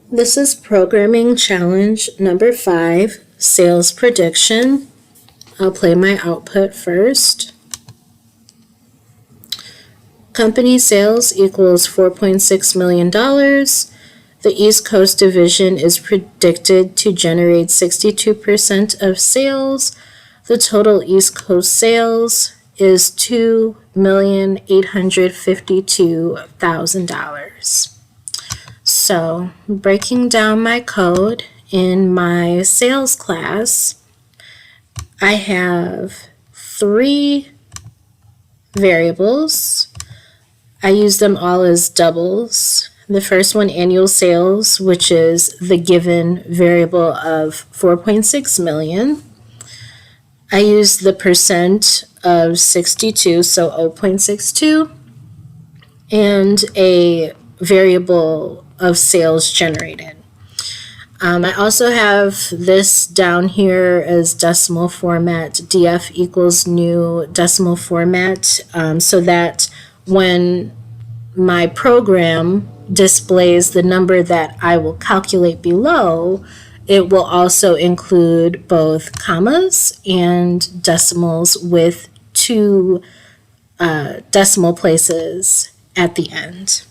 This is programming challenge number 5, sales prediction. I'll play my output first. Company sales equals $4.6 million. The East Coast division is predicted to generate 62% of sales. The total East Coast sales is $2,852,000. So, breaking down my code in my sales class, I have 3 variables. I use them all as doubles. The first one, annual sales, which is the given variable of 4.6 million. I use the percent of 62, so 0.62, and a variable of sales generated. I also have this down here as decimal format, DF equals new decimal format, so that when my program displays the number that I will calculate below, it will also include both commas and decimals with 2 decimal places at the end.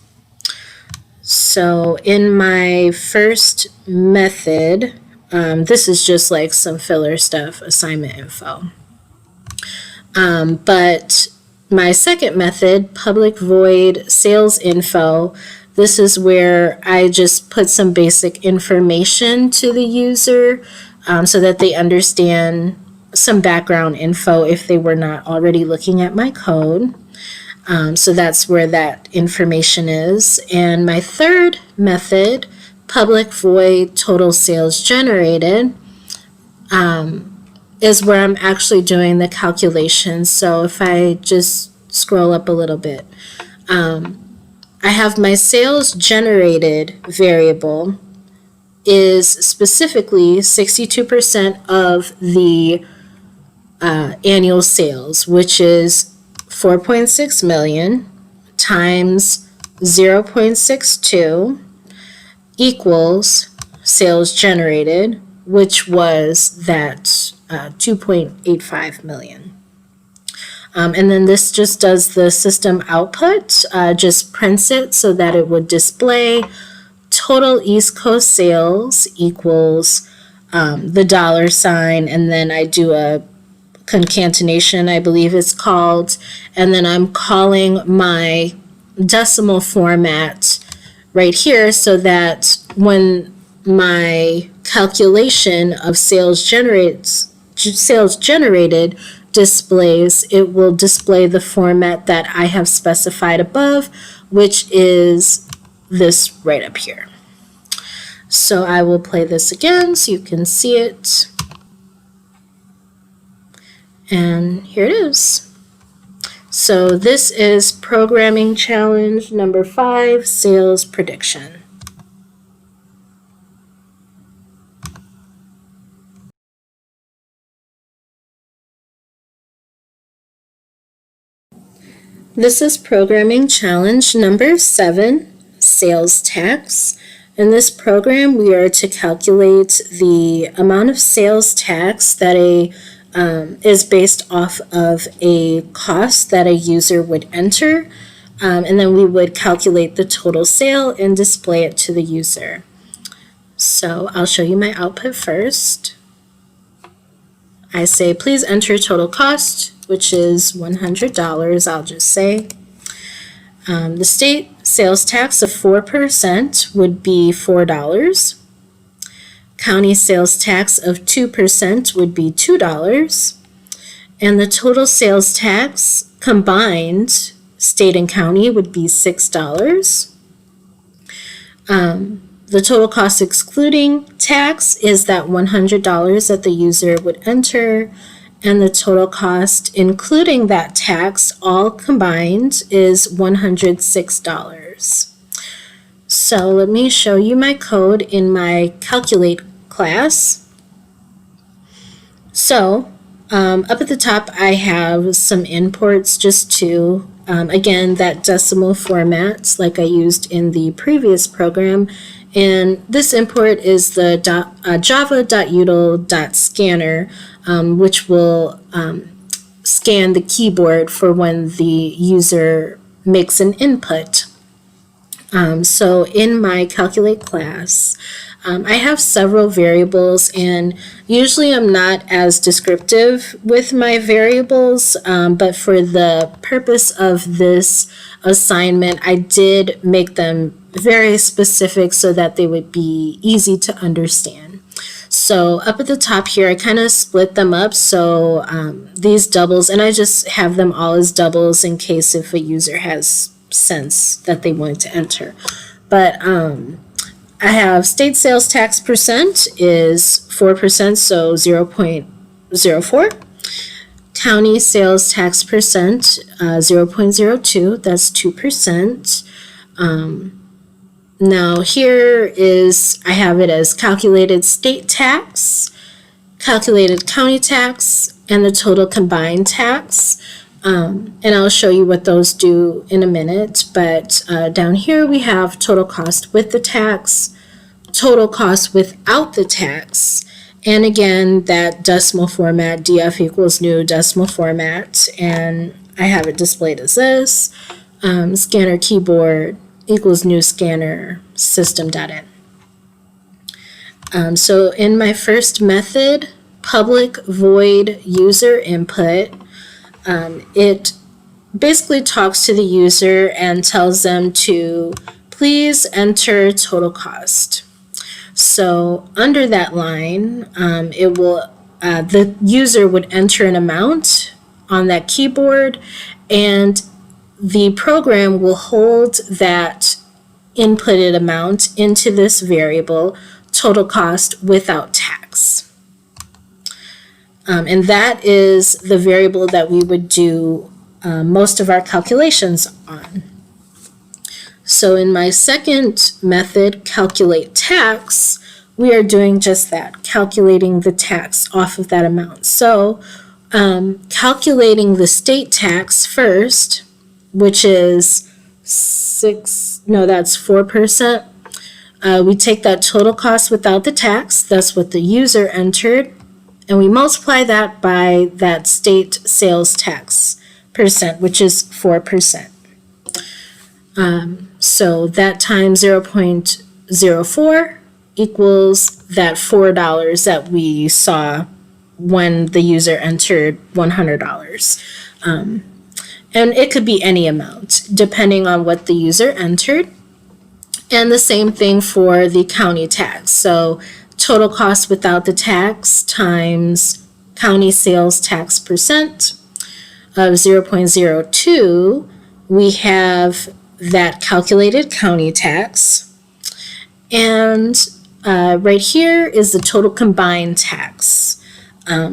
So in my first method, this is just like some filler stuff, assignment info. But my second method, public void sales info, this is where I just put some basic information to the user so that they understand some background info if they were not already looking at my code. So that's where that information is. And my third method, public void total sales generated, is where I'm actually doing the calculations. So if I just scroll up a little bit, I have my sales generated variable is specifically 62% of the annual sales, which is 4.6 million times 0.62 equals sales generated, which was that 2.85 million. And then this just does the system output, just prints it so that it would display total East Coast sales equals the $, and then I do a concatenation, I believe it's called, and then I'm calling my decimal format right here so that when my calculation of sales generated displays, it will display the format that I have specified above, which is this right up here. So I will play this again so you can see it. And here it is. So this is programming challenge number 5, sales prediction. This is programming challenge number 7, sales tax. In this program, we are to calculate the amount of sales tax that is based off of a cost that a user would enter, and then we would calculate the total sale and display it to the user. So I'll show you my output first. I say, please enter total cost, which is $100, I'll just say. The state sales tax of 4% would be $4. County sales tax of 2% would be $2. And the total sales tax combined, state and county, would be $6. The total cost excluding tax is that $100 that the user would enter, and the total cost including that tax all combined is $106. So let me show you my code in my calculate class. So up at the top I have some imports just to again, that decimal format like I used in the previous program And this import is the java.util.scanner, which will scan the keyboard for when the user makes an input. So in my calculate class, I have several variables, and usually I'm not as descriptive with my variables, but for the purpose of this assignment, I did make them very specific so that they would be easy to understand. So up at the top here, I kind of split them up. So these doubles, and I just have them all as doubles in case if a user has cents that they want to enter. But I have state sales tax percent is 4%, so 0.04. County sales tax percent, 0.02, that's 2%. Now here is, I have it as calculated state tax, calculated county tax, and the total combined tax. And I'll show you what those do in a minute. But down here we have total cost with the tax, total cost without the tax, and again that decimal format, df equals new decimal format, and I have it displayed as this, scanner keyboard equals new scanner system.in. So in my first method, public void user input, it basically talks to the user and tells them to please enter total cost. So under that line, it will the user would enter an amount on that keyboard, and the program will hold that inputted amount into this variable, total cost without tax. And that is the variable that we would do most of our calculations on. So in my second method, calculate tax, we are doing just that, calculating the tax off of that amount. So calculating the state tax first, which is 4%. We take that total cost without the tax, that's what the user entered, and we multiply that by that state sales tax percent, which is 4%. So that times 0.04 equals that $4 that we saw when the user entered $100. And it could be any amount depending on what the user entered. And the same thing for the county tax. So total cost without the tax times county sales tax percent of 0.02, we have that calculated county tax. And right here is the total combined tax.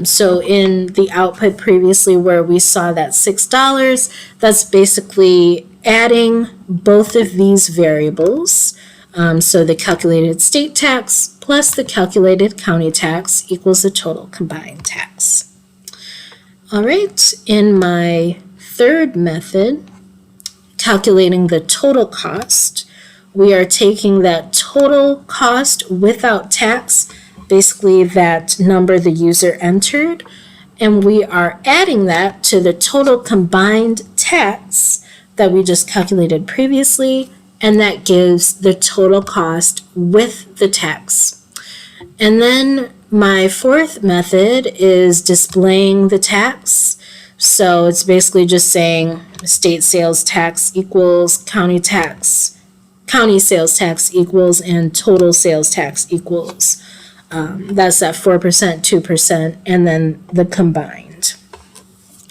So in the output previously where we saw that $6, that's basically adding both of these variables. So the calculated state tax plus the calculated county tax equals the total combined tax. All right, in my third method, calculating the total cost, we are taking that total cost without tax, basically that number the user entered, and we are adding that to the total combined tax that we just calculated previously, and that gives the total cost with the tax. And then my fourth method is displaying the tax. So it's basically just saying state sales tax equals county tax, county sales tax equals, and total sales tax equals. That's that 4%, 2%, and then the combined.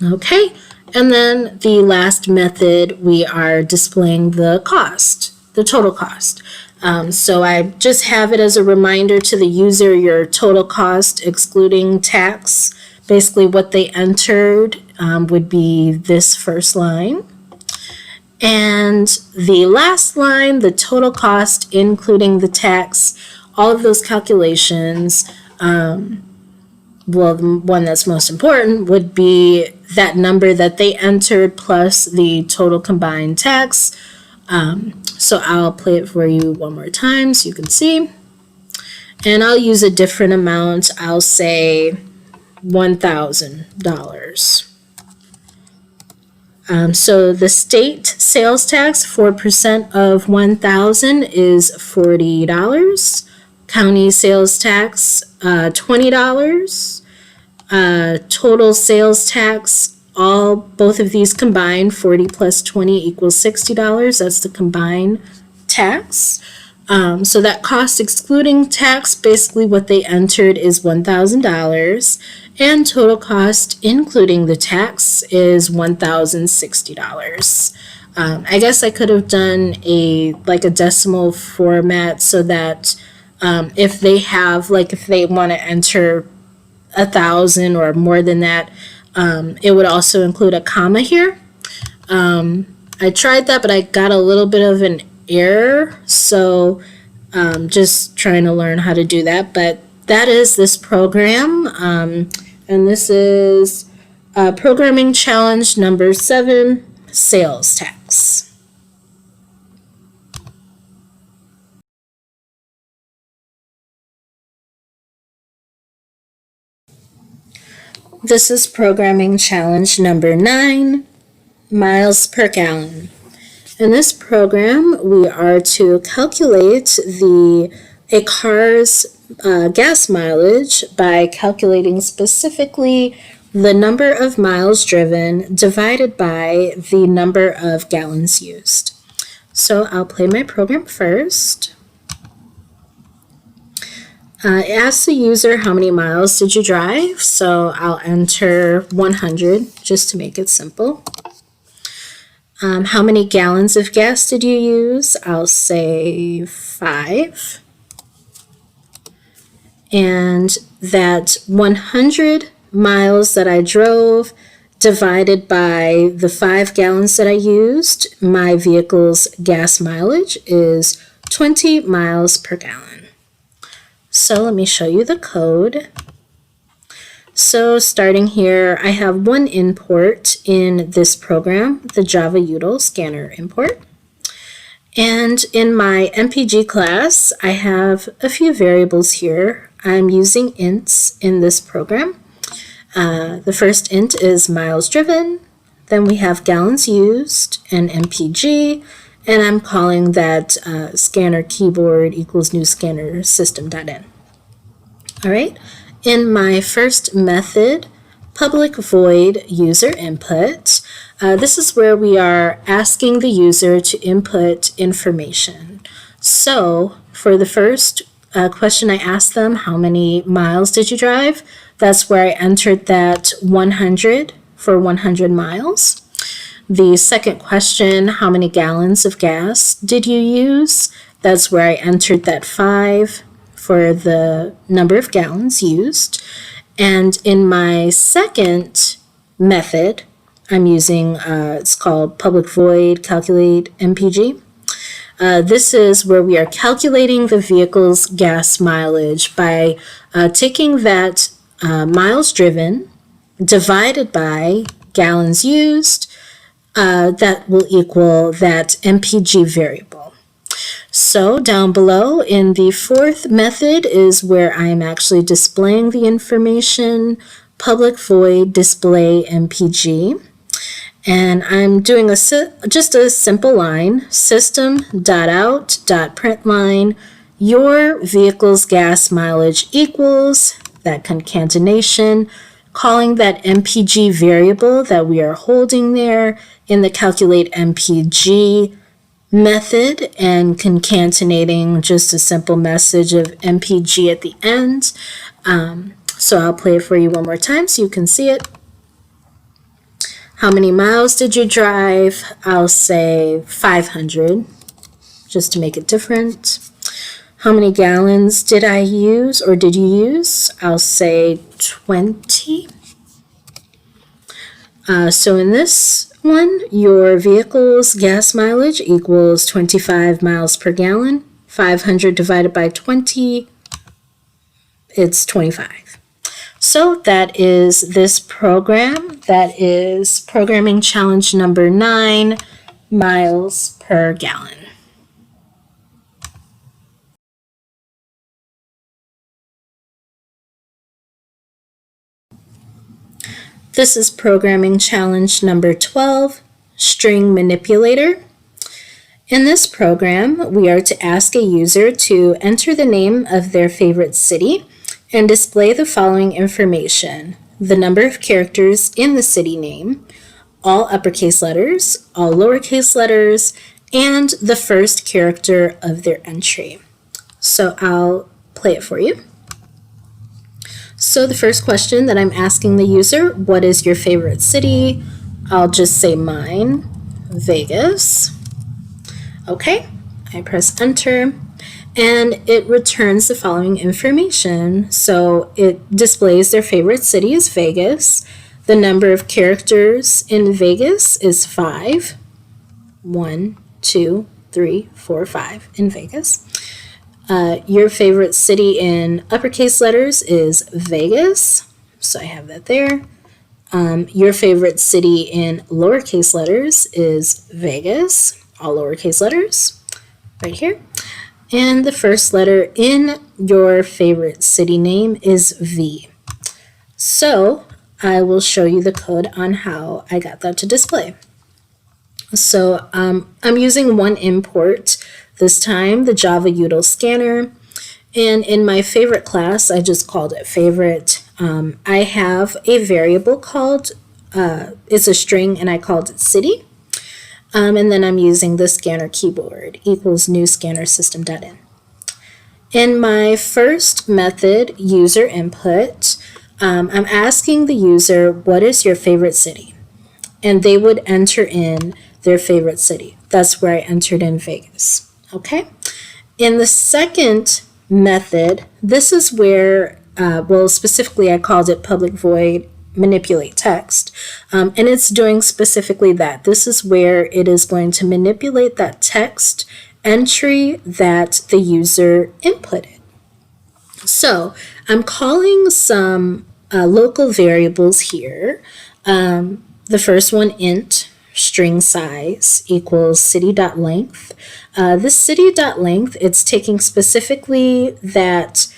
Okay, and then the last method, we are displaying the cost, the total cost. So I just have it as a reminder to the user, your total cost excluding tax, basically what they entered would be this first line. And the last line, the total cost including the tax, all of those calculations, well, the one that's most important would be that number that they entered plus the total combined tax So I'll play it for you one more time so you can see. And I'll use a different amount. I'll say $1,000. So the state sales tax, 4% of $1,000 is $40. County sales tax, $20. Total sales tax, both of these combined, 40 plus 20 equals $60. That's the combined tax. So that cost excluding tax, basically what they entered is $1,000, and total cost including the tax is $1,060. I guess I could have done a decimal format so that if they want to enter 1,000 or more than that, it would also include a comma here. I tried that, but I got a little bit of an error, so just trying to learn how to do that. But that is this program, and this is programming challenge number 7, sales tax. This is programming challenge number 9, miles per gallon. In this program, we are to calculate a car's gas mileage by calculating specifically the number of miles driven divided by the number of gallons used. So I'll play my program first. It asks the user how many miles did you drive, so I'll enter 100 just to make it simple. How many gallons of gas did you use? I'll say 5. And that 100 miles that I drove divided by the 5 gallons that I used, my vehicle's gas mileage is 20 miles per gallon. So let me show you the code. So starting here, I have one import in this program, the Java util scanner import. And in my MPG class, I have a few variables here. I'm using ints in this program. The first int is miles driven. Then we have gallons used and MPG. And I'm calling that scanner keyboard equals new scanner system.in. All right. In my first method, public void user input, this is where we are asking the user to input information. So for the first question I asked them, how many miles did you drive? That's where I entered that 100 for 100 miles. The second question, how many gallons of gas did you use? That's where I entered that 5 for the number of gallons used. And in my second method, I'm using, it's called public void calculate MPG. This is where we are calculating the vehicle's gas mileage by taking that miles driven divided by gallons used. That will equal that MPG variable. So down below in the fourth method is where I'm actually displaying the information, public void display MPG. And I'm doing just a simple line, system.out.println, your vehicle's gas mileage equals that concatenation, calling that MPG variable that we are holding there in the calculate MPG method and concatenating just a simple message of MPG at the end. So I'll play it for you one more time so you can see it. How many miles did you drive? I'll say 500 just to make it different. How many gallons did I use or did you use? I'll say 20. So in this one, your vehicle's gas mileage equals 25 miles per gallon. 500 divided by 20, it's 25. So that is this program. That is programming challenge number 9, miles per gallon. This is programming challenge number 12, string manipulator. In this program, we are to ask a user to enter the name of their favorite city and display the following information: the number of characters in the city name, all uppercase letters, all lowercase letters, and the first character of their entry. So I'll play it for you. So the first question that I'm asking the user, what is your favorite city? I'll just say mine, Vegas. Okay, I press enter, and it returns the following information. So it displays their favorite city is Vegas. The number of characters in Vegas is 5. 1, 2, 3, 4, 5 in Vegas. Your favorite city in uppercase letters is Vegas. So I have that there. Your favorite city in lowercase letters is Vegas. All lowercase letters right here. And the first letter in your favorite city name is V. So I will show you the code on how I got that to display. So I'm using one import this time, the Java util scanner. And in my favorite class, I just called it favorite. I have a variable called, it's a string, and I called it city. And then I'm using the scanner keyboard equals new scanner system.in. In my first method, user input, I'm asking the user, what is your favorite city? And they would enter in their favorite city. That's where I entered in Vegas. Okay. In the second method, this is where, specifically I called it public void manipulate text. And it's doing specifically that. This is where it is going to manipulate that text entry that the user inputted. So I'm calling some local variables here. The first one, int string size equals city.length. This city.length, it's taking specifically that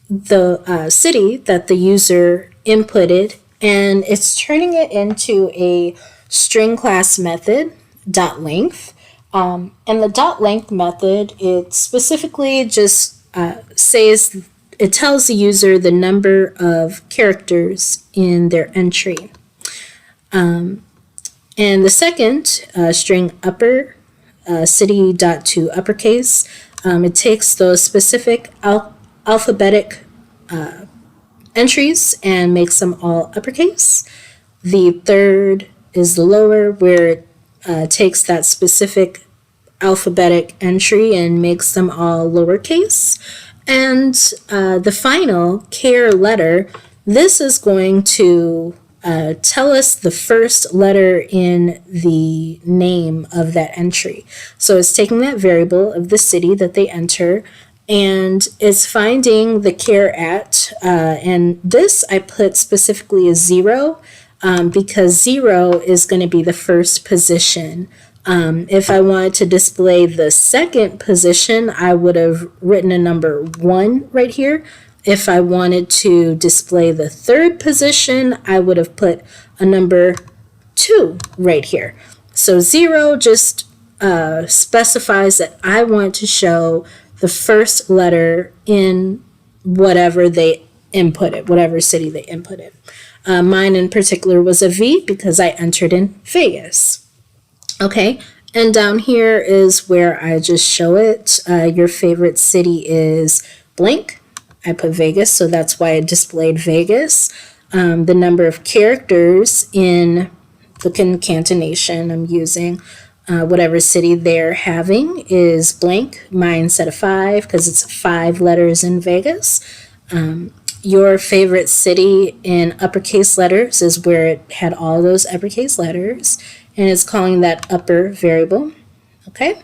the city that the user inputted, and it's turning it into a string class method, .length. And the .length method, it specifically just says, it tells the user the number of characters in their entry. And the second string upper, city.to uppercase, it takes those specific alphabetic entries and makes them all uppercase. The third is the lower, where it takes that specific alphabetic entry and makes them all lowercase. And the final, care letter, this is going to tell us the first letter in the name of that entry. So it's taking that variable of the city that they enter, and it's finding the care at, and this I put specifically as 0, because 0 is going to be the first position. If I wanted to display the second position, I would have written a number 1 right here. If I wanted to display the third position, I would have put a number 2 right here. So 0 just specifies that I want to show the first letter in whatever they inputted, whatever city they inputted. Mine in particular was a V because I entered in Vegas. Okay, and down here is where I just show it. Your favorite city is blank. I put Vegas, so that's why I displayed Vegas. The number of characters in the concatenation I'm using, whatever city they're having is blank. Mine set of 5 because it's 5 letters in Vegas. Your favorite city in uppercase letters is where it had all those uppercase letters, and it's calling that upper variable. Okay.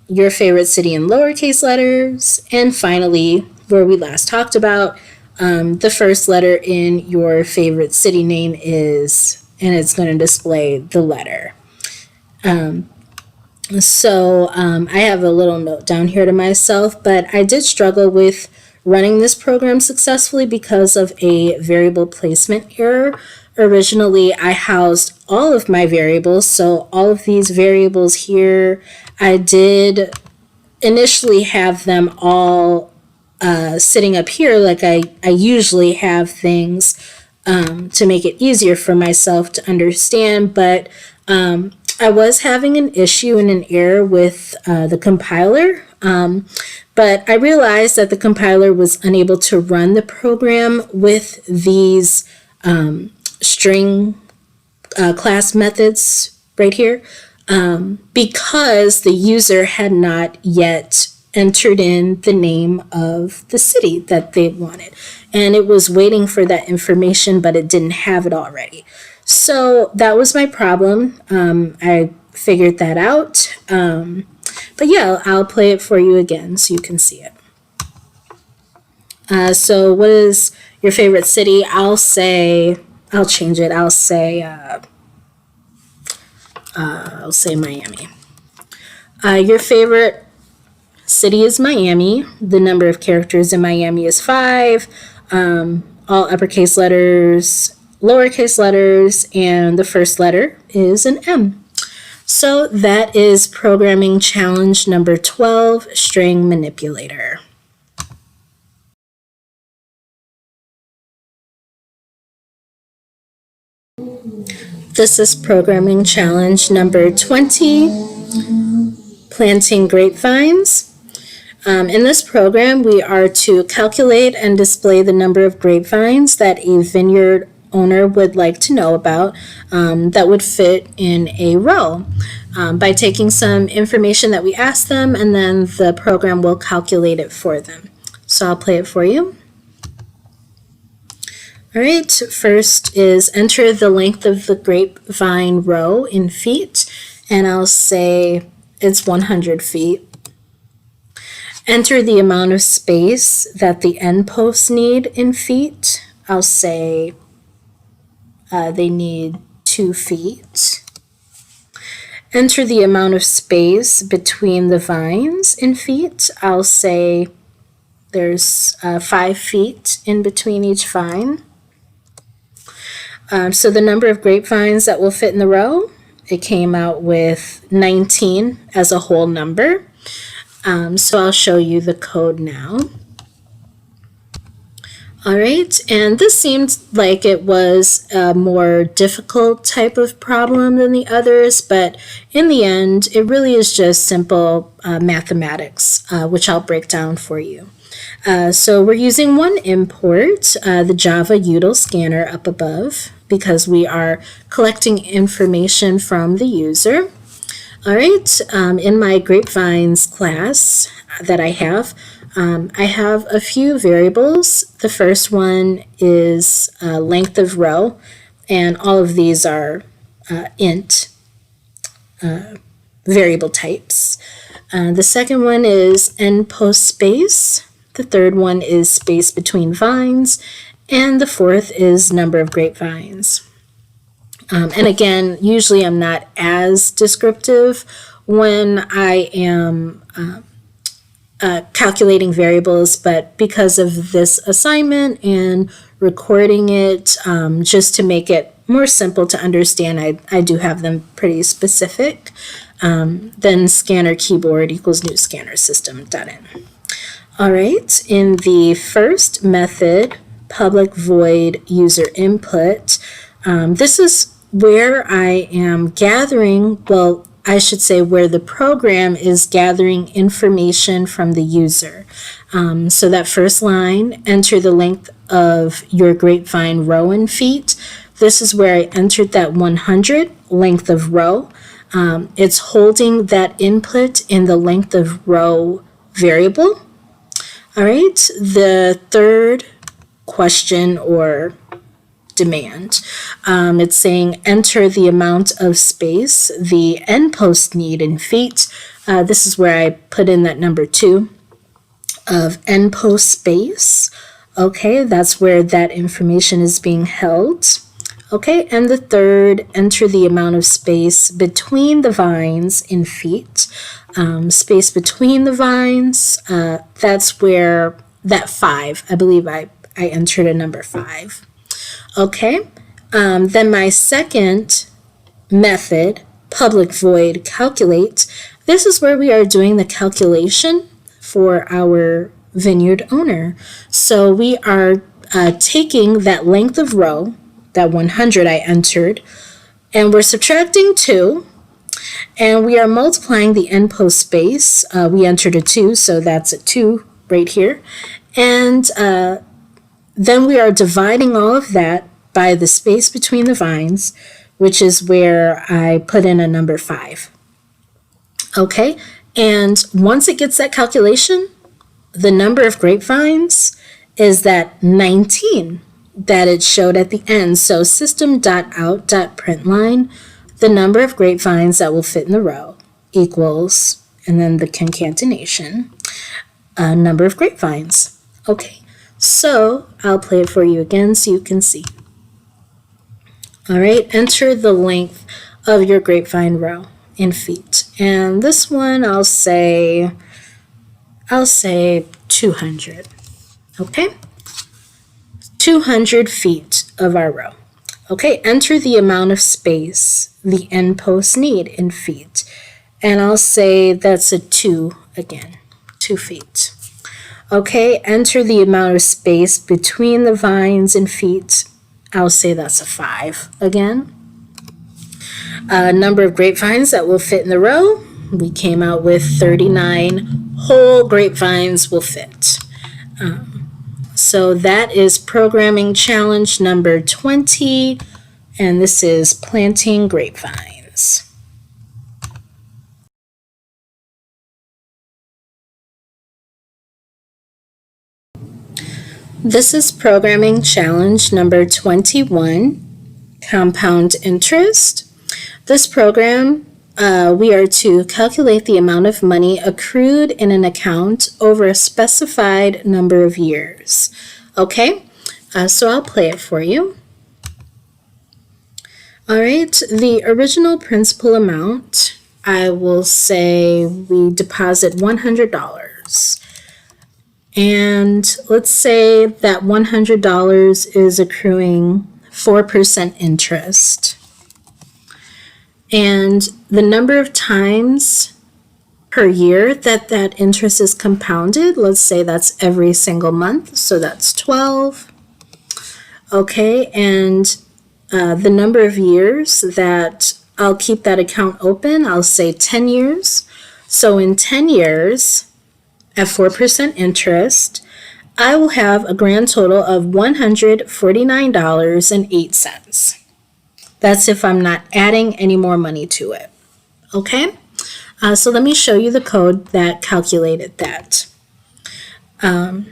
Your favorite city in lowercase letters, and finally, where we last talked about, the first letter in your favorite city name is and it's going to display the letter. I have a little note down here to myself, but I did struggle with running this program successfully because of a variable placement error. Originally, I housed all of my variables, so all of these variables here, I did initially have them all sitting up here like I usually have things to make it easier for myself to understand, but I was having an issue and an error with the compiler, but I realized that the compiler was unable to run the program with these string class methods right here because the user had not yet entered in the name of the city that they wanted. And it was waiting for that information, but it didn't have it already. So that was my problem. I figured that out. But yeah, I'll play it for you again so you can see it. So what is your favorite city? I'll change it. I'll say Miami. Your favorite city is Miami. The number of characters in Miami is 5. All uppercase letters, lowercase letters, and the first letter is an M. So that is programming challenge number 12, string manipulator. This is programming challenge number 20, planting grapevines. In this program, we are to calculate and display the number of grapevines that a vineyard owner would like to know about that would fit in a row by taking some information that we ask them, and then the program will calculate it for them. So I'll play it for you. All right, first is enter the length of the grapevine row in feet, and I'll say it's 100 feet. Enter the amount of space that the end posts need in feet. I'll say they need 2 feet. Enter the amount of space between the vines in feet. I'll say there's 5 feet in between each vine. So the number of grapevines that will fit in the row, it came out with 19 as a whole number. So I'll show you the code now. All right, and this seemed like it was a more difficult type of problem than the others, but in the end, it really is just simple mathematics, which I'll break down for you. So we're using one import, the Java util scanner up above, because we are collecting information from the user. All right, in my Grapevines class that I have a few variables. The first one is length of row, and all of these are int variable types. The second one is end post space. The third one is space between vines, and the fourth is number of grapevines. And again, usually I'm not as descriptive when I am calculating variables, but because of this assignment and recording it, just to make it more simple to understand, I do have them pretty specific. Then scanner keyboard equals new scanner system.in. All right, in the first method, public void user input, this is where I am gathering, well, I should say where the program is gathering information from the user. So that first line, enter the length of your grapevine row in feet. This is where I entered that 100 length of row. It's holding that input in the length of row variable. All right, the third question or demand. It's saying enter the amount of space the end post need in feet. This is where I put in that number 2 of end post space. Okay, that's where that information is being held. Okay, and the third, enter the amount of space between the vines in feet. Space between the vines, that's where that 5, I believe I entered a number 5. Okay, then my second method, public void calculate, this is where we are doing the calculation for our vineyard owner. So we are taking that length of row, that 100 I entered, and we're subtracting 2, and we are multiplying the end post space. We entered a 2, so that's a 2 right here. And then we are dividing all of that by the space between the vines, which is where I put in a number 5. Okay, and once it gets that calculation, the number of grapevines is that 19 that it showed at the end. So system.out.println, the number of grapevines that will fit in the row equals, and then the concatenation, number of grapevines. Okay, so I'll play it for you again so you can see. All right, enter the length of your grapevine row in feet. And this one I'll say 200. Okay, 200 feet of our row. Okay, enter the amount of space the end posts need in feet. And I'll say that's a 2 again, 2 feet. Okay, enter the amount of space between the vines in feet. I'll say that's a 5 again. Number of grapevines that will fit in the row, we came out with 39 whole grapevines will fit. So that is programming challenge number 20, and this is planting grapevines. This is programming challenge number 21, compound interest. This program, we are to calculate the amount of money accrued in an account over a specified number of years. Okay, so I'll play it for you. All right, the original principal amount, I will say we deposit $100. And let's say that $100 is accruing 4% interest. And the number of times per year that interest is compounded, let's say that's every single month, so that's 12. Okay, and the number of years that I'll keep that account open, I'll say 10 years. So in 10 years, at 4% interest, I will have a grand total of $149.08. That's if I'm not adding any more money to it. Okay, so let me show you the code that calculated that. All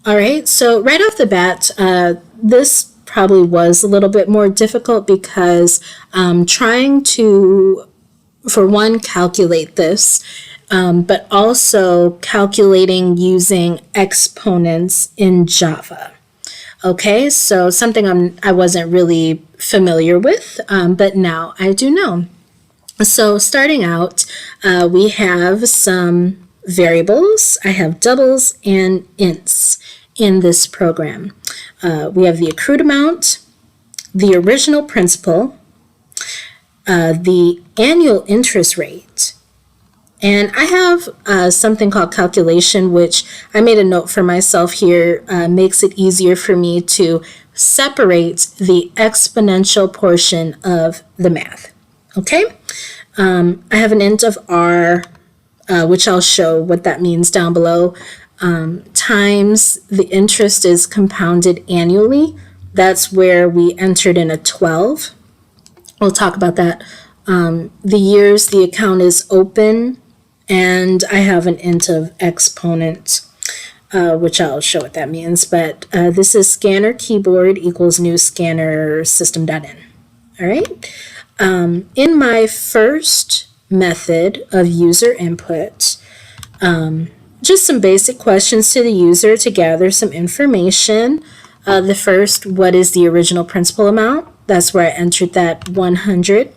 right, so right off the bat, this probably was a little bit more difficult because trying to, for one, calculate this, but also calculating using exponents in Java. Okay, so something I wasn't really familiar with, but now I do know. So starting out, we have some variables. I have doubles and ints in this program. We have the accrued amount, the original principal, the annual interest rate, and I have something called calculation, which I made a note for myself here, makes it easier for me to separate the exponential portion of the math. Okay, I have an int of r, which I'll show what that means down below, times the interest is compounded annually. That's where we entered in a 12. We'll talk about that. The years the account is open, and I have an int of exponent, which I'll show what that means. But this is scanner keyboard equals new scanner system.in. All right. In my first method of user input, just some basic questions to the user to gather some information. The first, what is the original principal amount? That's where I entered that 100.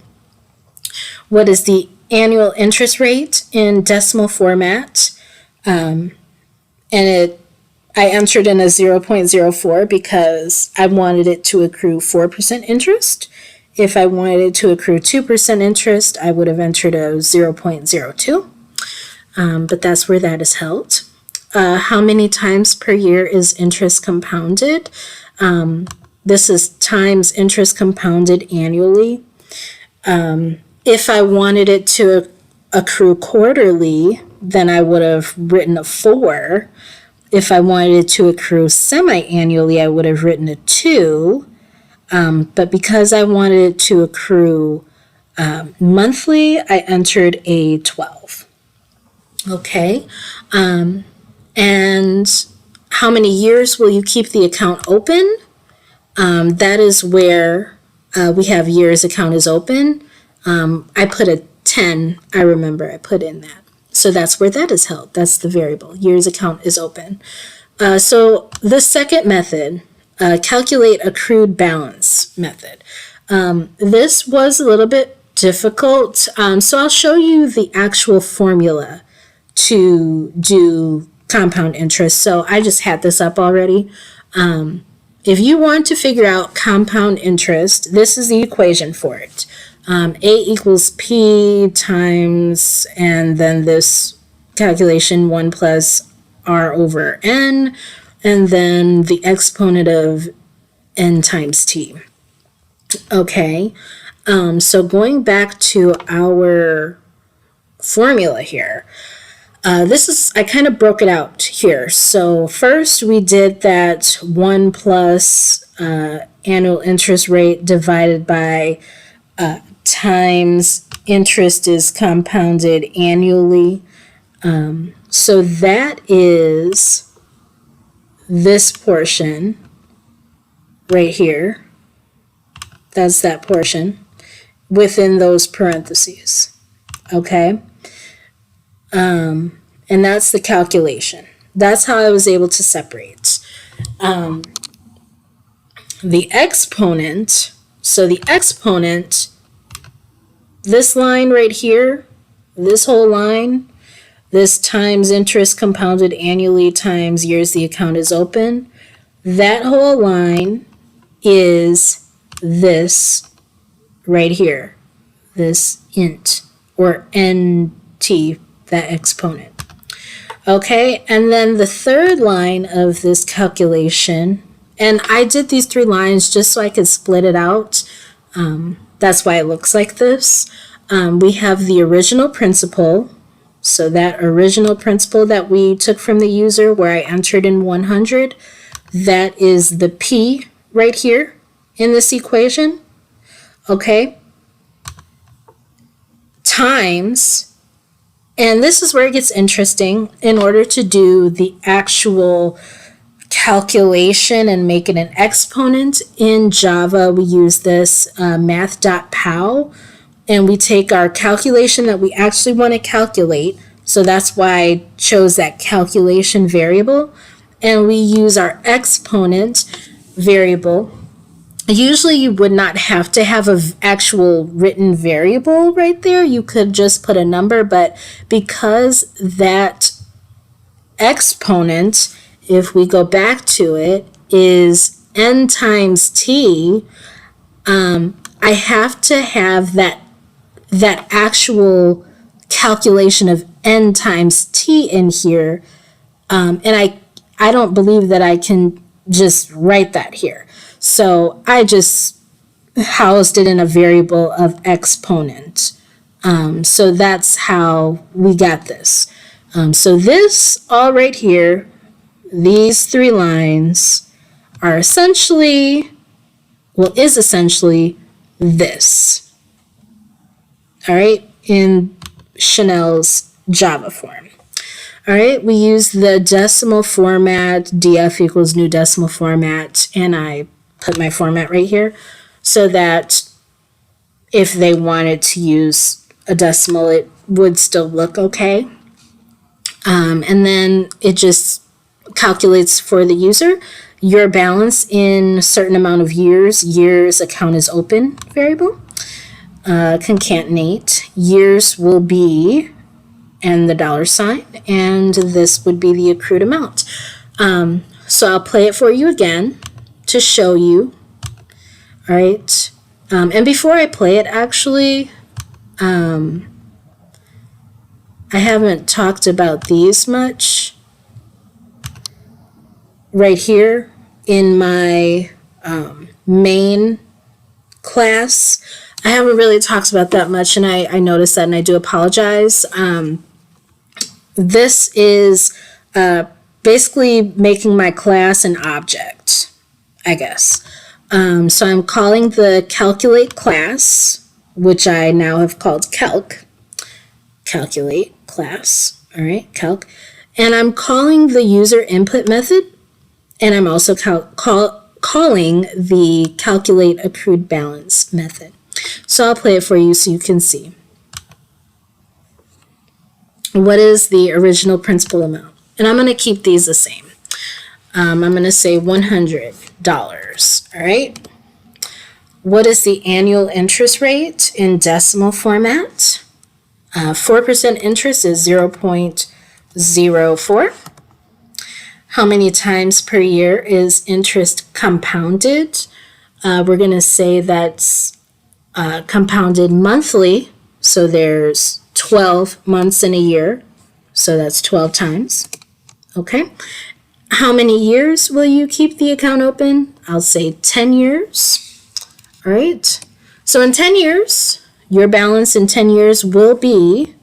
What is the annual interest rate in decimal format? And I entered in a 0.04 because I wanted it to accrue 4% interest. If I wanted it to accrue 2% interest, I would have entered a 0.02. But that's where that is held. How many times per year is interest compounded? This is times interest compounded annually. If I wanted it to accrue quarterly, then I would have written a 4. If I wanted it to accrue semi-annually, I would have written a 2. But because I wanted it to accrue monthly, I entered a 12. Okay. And how many years will you keep the account open? That is where we have years account is open. I put a 10, I remember I put in that. So that's where that is held. That's the variable. Years account is open. So the second method, calculate accrued balance method. This was a little bit difficult. So I'll show you the actual formula to do compound interest. So I just had this up already. If you want to figure out compound interest, this is the equation for it. A equals P times, and then this calculation 1 plus R over N, and then the exponent of N times T. Okay, so going back to our formula here, I kind of broke it out here. So first we did that 1 plus annual interest rate divided by times interest is compounded annually. So that is this portion right here. That's that portion within those parentheses. Okay. And that's the calculation. That's how I was able to separate. The exponent, so the exponent, this line right here, this whole line, this times interest compounded annually times years the account is open, that whole line is this right here, this int or NT, that exponent. Okay, and then the third line of this calculation, and I did these 3 lines just so I could split it out. That's why it looks like this. We have the original principal. So that original principal that we took from the user where I entered in 100, that is the P right here in this equation. Okay. Times, and this is where it gets interesting. In order to do the actual calculation and make it an exponent in Java, we use this math.pow, and we take our calculation that we actually want to calculate. So that's why I chose that calculation variable, and we use our exponent variable. Usually you would not have to have an actual written variable right there. You could just put a number, but because that exponent, if we go back to it, is N times T, I have to have that actual calculation of N times T in here. And I don't believe that I can just write that here. So I just housed it in a variable of exponent. So that's how we got this. So this all right here, these 3 lines are essentially, is essentially this. All right, in Shanell's Java form. All right, we use the decimal format, df equals new decimal format, and I put my format right here so that if they wanted to use a decimal, it would still look okay. And then it just calculates for the user. your balance in a certain amount of years. Years account as open variable. Concatenate. Years will be, and the $sign, and this would be the accrued amount. So I'll play it for you again to show you. All right. And before I play it, actually, I haven't talked about these much. Right here in my main class, I haven't really talked about that much, and I noticed that, and I do apologize. This is basically making my class an object, I guess. So I'm calling the calculate class, which I now have called calculate class, all right, calc. And I'm calling the user input method, and I'm also calling the calculate accrued balance method. So I'll play it for you so you can see. What is the original principal amount? And I'm going to keep these the same. I'm going to say $100, all right? What is the annual interest rate in decimal format? 4% interest is 0.04. How many times per year is interest compounded? We're going to say that's compounded monthly, so there's 12 months in a year, so that's 12 times. Okay. How many years will you keep the account open? I'll say 10 years. All right. So in 10 years, your balance in 10 years will be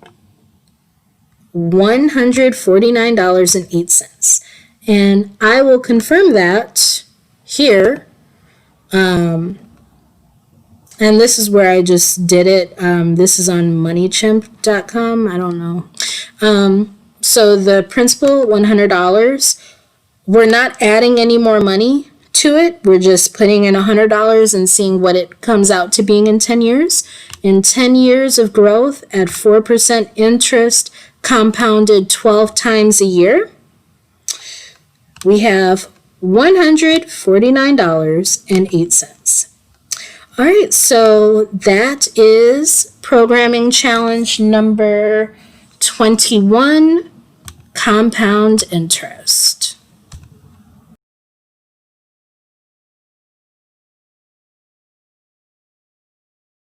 $149.08. And I will confirm that here. And this is where I just did it. This is on moneychimp.com. I don't know. So the principal, $100. We're not adding any more money to it. We're just putting in $100 and seeing what it comes out to being in 10 years. In 10 years of growth at 4% interest compounded 12 times a year, we have $149.08. All right, so that is programming challenge number 21, compound interest.